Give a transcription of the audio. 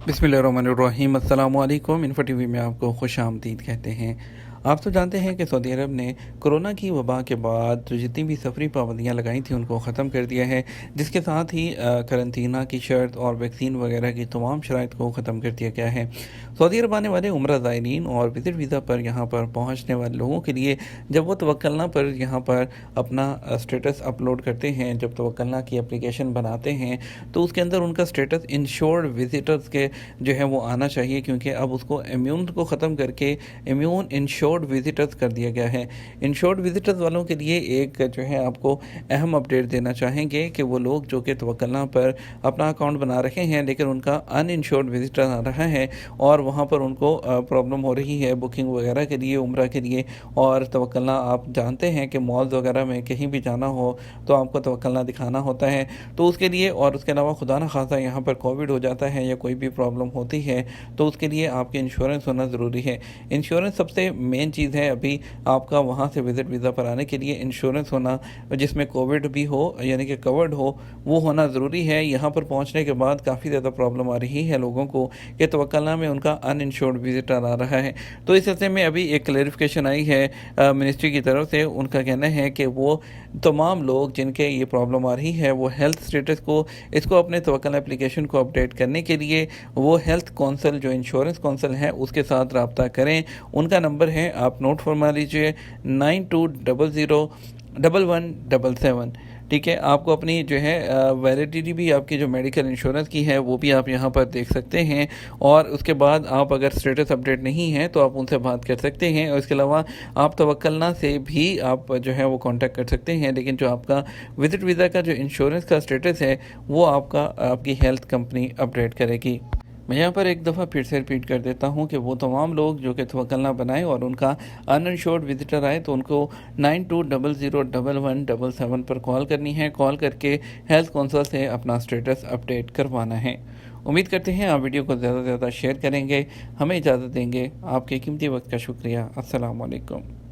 बिस्मिल्लाहिर्रहमानिर्रहीम। अस्सलामु अलैकुम। इन्फो टीवी में आपको खुश आमदीद कहते हैं। आप तो जानते हैं कि सऊदी अरब ने कोरोना की वबा के बाद जो जितनी भी सफरी पाबंदियां लगाई थी उनको ख़त्म कर दिया है, जिसके साथ ही करंतना की शर्त और वैक्सीन वगैरह की तमाम शराइत को ख़त्म कर दिया गया है। सऊदी अरब आने वाले उम्रा ज़ायरीन और विज़िट वीज़ा पर यहाँ पर पहुँचने वाले लोगों के लिए जब वो तवक्लना पर यहाँ पर अपना स्टेटस अपलोड करते हैं, जब तवक्लना की एप्लीकेशन बनाते हैं तो उसके अंदर उनका स्टेटस इंश्योर्ड विजिटर्स के जो है वो आना चाहिए, क्योंकि अब उसको इम्यून को ख़त्म करके इम्यून इंश्योर्ड विजिटर्स कर दिया गया है। इंश्योर्ड विजिटर्स वालों के लिए एक जो है आपको अहम अपडेट देना चाहेंगे कि वो लोग जो कि तवक्लना पर अपना अकाउंट बना रहे हैं लेकिन उनका अनइंश्योर्ड विजिटर आ रहा है और वहाँ पर उनको प्रॉब्लम हो रही है बुकिंग वगैरह के लिए, उम्रा के लिए। और तवक्लना आप जानते हैं कि मॉल्स वगैरह में कहीं भी जाना हो तो आपको तवक्लना दिखाना होता है, तो उसके लिए और उसके अलावा खुदा न खासा यहाँ पर कोविड हो जाता है या कोई भी प्रॉब्लम होती है तो उसके लिए आपके इंश्योरेंस होना ज़रूरी है। इंश्योरेंस सबसे मेन चीज़ है अभी आपका वहाँ से विज़िट वीज़ा पर आने के लिए इंश्योरेंस होना, जिसमें कोविड भी हो यानी कि कवर्ड हो, वो होना ज़रूरी है। यहाँ पर पहुँचने के बाद काफ़ी ज़्यादा प्रॉब्लम आ रही है लोगों को कि तवक्लना में उनका अनइंश्योर्ड विजिटर आ रहा है। तो इस सिलसिले में अभी एक क्लेरिफिकेशन आई है मिनिस्ट्री की तरफ से। उनका कहना है कि वो तमाम लोग जिनके ये प्रॉब्लम आ रही है वो हेल्थ स्टेटस को इसको अपने तवक्लना एप्लीकेशन को अपडेट करने के लिए वो हेल्थ कौंसल जो इंश्योरेंस कौंसल है उसके साथ रब्ता करें। उनका नंबर है, आप नोट फरमा लीजिए, 92001177। ठीक है, आपको अपनी जो है वैलिडिटी भी आपकी जो मेडिकल इंश्योरेंस की है वो भी आप यहाँ पर देख सकते हैं। और उसके बाद आप अगर स्टेटस अपडेट नहीं है तो आप उनसे बात कर सकते हैं। और इसके अलावा आप तवक्लना से भी आप जो है वो कांटेक्ट कर सकते हैं, लेकिन जो आपका विजिट वीज़ा का जो इंश्योरेंस का स्टेटस है वो आपकी हेल्थ कंपनी अपडेट करेगी। मैं यहाँ पर एक दफ़ा फिर से रिपीट कर देता हूँ कि वो तमाम लोग जो कि तवक्लना बनाए और उनका अनइंश्योर्ड विजिटर आए तो उनको 92001177 पर कॉल करनी है। कॉल करके हेल्थ कौंसल से अपना स्टेटस अपडेट करवाना है। उम्मीद करते हैं आप वीडियो को ज़्यादा से ज़्यादा शेयर करेंगे, हमें इजाज़त देंगे। आपके कीमती वक्त का शुक्रिया। अस्सलाम वालेकुम।